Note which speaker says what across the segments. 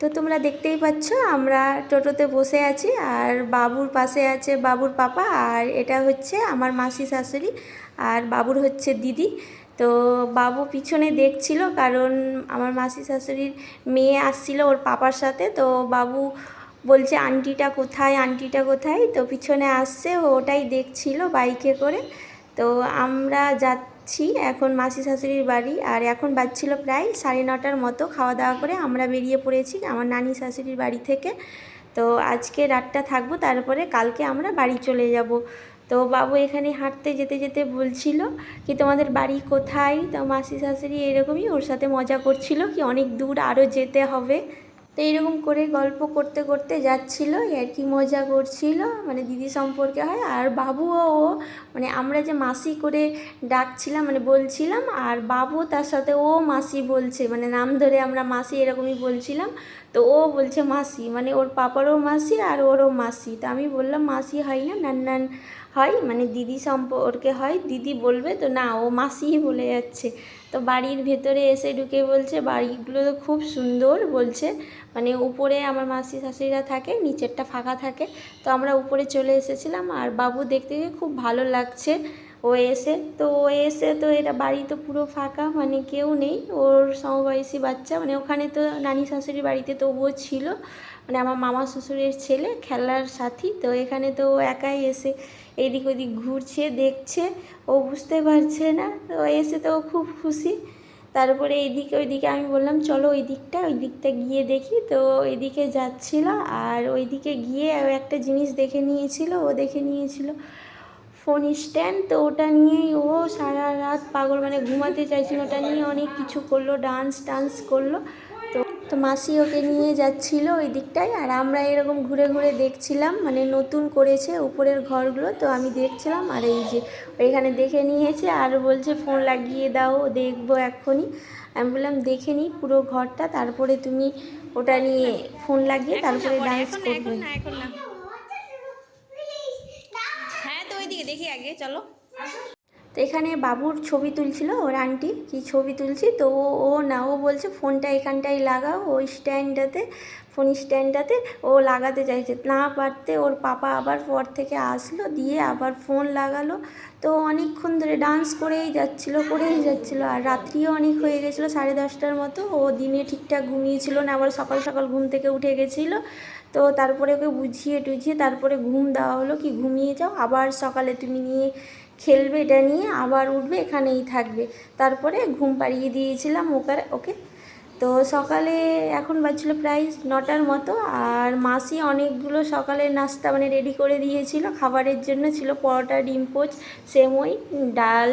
Speaker 1: তো তোমরা দেখতেই পাচ্ছ আমরা টোটোতে বসে আছি আর বাবুর পাশে আছে বাবুর পাপা, আর এটা হচ্ছে আমার মাসি শাশুড়ি আর বাবুর হচ্ছে দিদি। তো বাবু পিছনে দেখছিল কারণ আমার মাসি শাশুড়ির মেয়ে আসছিল ওর পাপার সাথে। তো বাবু বলছে আন্টিটা কোথায়, আন্টিটা কোথায়, তো পিছনে আসছে ওটাই দেখছিল বাইকে করে। তো আমরা যাচ্ছি এখন মাসি শাশুড়ির বাড়ি, আর এখন বাজছিল প্রায় 9:30টার মতো। খাওয়া দাওয়া করে আমরা বেরিয়ে পড়েছি আমার নানি শাশুড়ির বাড়ি থেকে। তো আজকে রাতটা থাকবো, তারপরে কালকে আমরা বাড়ি চলে যাব। তো বাবু এখানে হাঁটতে যেতে যেতে বলছিল কি তোমাদের বাড়ি কোথায়, তো মাসি শাশুড়ি এরকমই ওর সাথে মজা করছিল কি অনেক দূর আরও যেতে হবে। তো এইরকম করে গল্প করতে করতে যাচ্ছিলো, আর কি মজা করছিল, মানে দিদি সম্পর্কে হয়। আর বাবুও ও মানে আমরা যে মাসি করে ডাকছিলাম মানে বলছিলাম, আর বাবু তার সাথে ও মাসি বলছে, মানে নাম ধরে আমরা মাসি এরকমই বলছিলাম। তো ও বলছে মাসি, মানে ওর পাপারও মাসি আর ওরও মাসি। তো আমি বললাম মাসি হয় না, নান্নান হয়, মানে দিদি সম্পর্কে হয়, দিদি বলবে, তো না ও মাসিই বলে যাচ্ছে। তো বাড়ির ভেতরে এসে ঢুকে বলছে বাড়িগুলো তো খুব সুন্দর বলছে, মানে উপরে আমার মাসি শাশুড়িরা থাকে, নিচেরটা ফাঁকা থাকে। তো আমরা উপরে চলে এসেছিলাম আর বাবু দেখতে খুব ভালো লাগছে। ও এসে তো এটা বাড়ি তো পুরো ফাঁকা, মানে কেউ নেই, ওর সমবয়সী বাচ্চা, মানে ওখানে তো নানি শাশুড়ির বাড়িতে তবুও ছিল, মানে আমার মামা শ্বশুরের ছেলে খেলার সাথী। তো এখানে তো ও একাই এসে এদিক ওদিক ঘুরছে দেখছে, ও বুঝতে পারছে না। তো এসে তো খুব খুশি। তারপরে এইদিকে ওইদিকে আমি বললাম চলো ওই দিকটা গিয়ে দেখি। তো ওইদিকে যাচ্ছিল, আর ওইদিকে গিয়ে একটা জিনিস দেখে নিয়েছিল, ও দেখে নিয়েছিল ফোন স্ট্যান্ড। তো ওটা নিয়েই ও সারা রাত পাগল, মানে ঘুমাতে চাইছিল, ওটা নিয়ে অনেক কিছু করলো, ডান্স করলো। তো মাসি ওকে নিয়ে যাচ্ছিল ওই দিকটায়, আর আমরা এরকম ঘুরে ঘুরে দেখছিলাম, মানে নতুন করেছে উপরের ঘরগুলো। তো আমি দেখছিলাম, আর এই যে ওইখানে দেখে নিয়েছে আর বলছে ফোন লাগিয়ে দাও দেখবো এক্ষুনি। আমি বললাম দেখে নিই পুরো ঘরটা, তারপরে তুমি ওটা নিয়ে ফোন লাগিয়ে তারপরে ডান্স করবে।
Speaker 2: হ্যাঁ তো ওইদিকে দেখি আগে চলো।
Speaker 1: তো এখানে বাবুর ছবি তুলছিল ওর আন্টি, কি ছবি তুলছি। তো ও বলছে ফোনটা এখানটাই লাগাও, ওই স্ট্যান্ডটাতে, ফোন স্ট্যান্ডটাতে ও লাগাতে চাইছে, না পারতে ওর পাপা আবার পর থেকে আসলো, দিয়ে আবার ফোন লাগালো। তো অনেকক্ষণ ধরে ডান্স করেই যাচ্ছিলো। আর রাত্রিও অনেক হয়ে গেছিলো, 10:30টার মতো। ও দিনে ঠিকঠাক ঘুমিয়েছিল না, আবার সকাল সকাল ঘুম থেকে উঠে গেছিলো। তো তারপরে ওকে বুঝিয়ে টুঝিয়ে তারপরে ঘুম দেওয়া হলো, কি ঘুমিয়ে যাও, আবার সকালে তুমি নিয়ে খেলবে, এটা নিয়ে আবার উঠবে, এখানেই থাকবে। তারপরে ঘুম পাড়িয়ে দিয়েছিলাম ওকে। তো সকালে এখন বাজছিল প্রায় 9টার মতো, আর মাসি অনেকগুলো সকালের নাস্তা মানে রেডি করে দিয়েছিল খাবারের জন্য। ছিল পরোটা, ডিম পোচ, সেমই, ডাল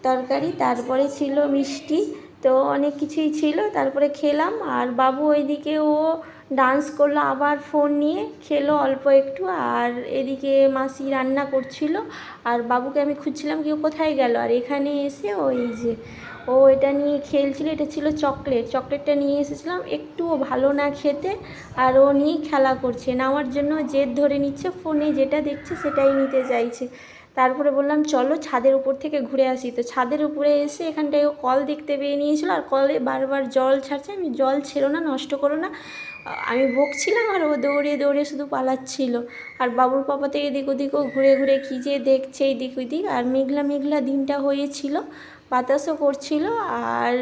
Speaker 1: তরকারি, তারপরে ছিল মিষ্টি। তো অনেক কিছুই ছিল, তারপরে খেলাম। আর বাবু ওইদিকে ও ডান্স করলো, আবার ফোন নিয়ে খেলো অল্প একটু। আর এদিকে মাসি রান্না করছিল, আর বাবুকে আমি খুঁজছিলাম কি ও কোথায় গেল। আর এখানে এসে ওই যে ও এটা নিয়ে খেলছিল, এটা ছিল চকলেটটা নিয়ে এসেছিলাম, একটুও ভালো না খেতে, আর ও নিয়ে খেলা করছে, নেওয়ার জন্য জেদ ধরে নিচ্ছে, ফোনে যেটা দেখছে সেটাই নিতে চাইছে। তারপরে বললাম চলো ছাদের উপর থেকে ঘুরে আসি। তো ছাদের উপরে এসে এখানটায় ও কল দেখতে পেয়ে নিয়েছিল, আর কলে বারবার জল ছাড়ছে, আমি জল ছেড়ো না, নষ্ট করো না, আমি বকছিলাম, আর ও দৌড়ে দৌড়ে শুধু পালাচ্ছিল। আর বাবুর পাপা তো এদিক ওদিকও ঘুরে ঘুরে কী যে দেখছে এইদিক ওইদিক। আর মেঘলা মেঘলা দিনটা হয়েছিল, বাতাসও করছিল, আর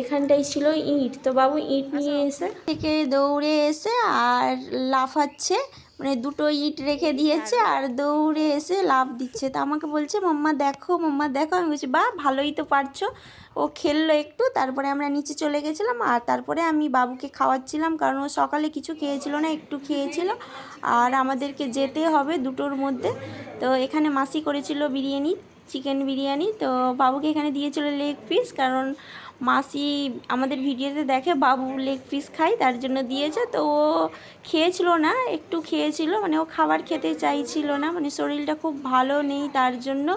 Speaker 1: এখানটাই ছিল ইট। তো বাবু ইট নিয়ে এসে থেকে দৌড়ে এসে আর লাফাচ্ছে, মানে দুটো ইট রেখে দিয়েছে আর দৌড়ে এসে লাফ দিচ্ছে। তো আমাকে বলছে মাম্মা দেখো, মাম্মা দেখো। আমি বলছি বাহ ভালোই তো পারছো। ও খেললো একটু, তারপরে আমরা নিচে চলে গেছিলাম, আর তারপরে আমি বাবুকে খাওয়াচ্ছিলাম, কারণ ও সকালে কিছু খেয়েছিল না, একটু খেয়েছিল, আর আমাদেরকে যেতে হবে 2টোর মধ্যে। তো এখানে মাসি করেছিল বিরিয়ানি, চিকেন বিরিয়ানি। তো বাবুকে এখানে দিয়েছিল লেগ পিস, কারণ মাসি আমাদের ভিডিওতে দেখে বাবু লেগ পিস খায়, তার জন্য দিয়েছে। তো ও খেয়েছিল না, একটু খেয়েছিল, মানে ও খাবার খেতে চাইছিল না, মানে শরীরটা খুব ভালো নেই তার জন্য।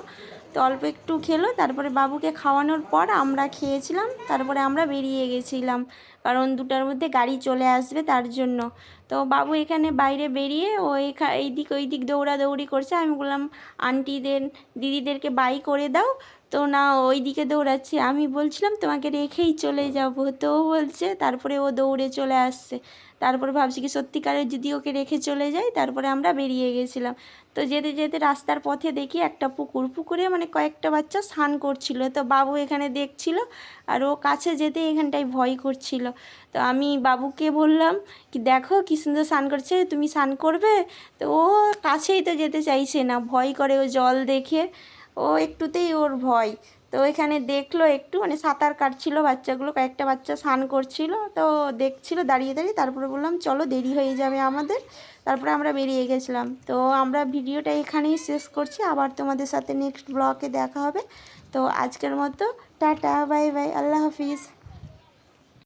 Speaker 1: তো অল্প একটু খেলো, তারপরে বাবুকে খাওয়ানোর পর আমরা খেয়েছিলাম, তারপরে আমরা বেরিয়ে গেছিলাম, কারণ 2টার মধ্যে গাড়ি চলে আসবে তার জন্য। তো বাবু এখানে বাইরে বেরিয়ে ও এইদিক ওই দিক দৌড়াদৌড়ি করছে। আমি বললাম আন্টিদের দিদিদেরকে বাই করে দাও। তো না ওই দিকে দৌড়াচ্ছে, আমি বলছিলাম তোমাকে রেখেই চলে যাব, তো ও বলছে, তারপরে ও দৌড়ে চলে আসছে। তারপরে ভাবছি কি সত্যিকারের যদি ওকে রেখে চলে যাই, তারপরে আমরা বেরিয়ে গেছিলাম। তো যেতে যেতে রাস্তার পথে দেখি একটা পুকুরে মানে কয়েকটা বাচ্চা স্নান করছিল, তো বাবু এখানে দেখছিল আর ও কাছে যেতে এখানটায় ভয় করছিল। তো আমি বাবুকে বললাম কি দেখো কি সুন্দর স্নান করছে, তুমি স্নান করবে? তো ও কাছেই তো যেতে চাইছে না, ভয় করে ও জল দেখে, ও একটুতেই ওর ভয়। তো এখানে দেখলো একটু মানে সাঁতার কাটছিল বাচ্চাগুলো, কয়েকটা বাচ্চা স্নান করছিল, তো দেখছিল দাঁড়িয়ে দাঁড়িয়ে। তারপরে বললাম চলো দেরি হয়ে যাবে আমাদের, তারপরে আমরা বেরিয়ে গেছিলাম। তো আমরা ভিডিওটা এখানেই শেষ করছি, আবার তোমাদের সাথে নেক্সট ব্লগে দেখা হবে। তো আজকের মতো টাটা, বাই বাই, আল্লাহ হাফিজ।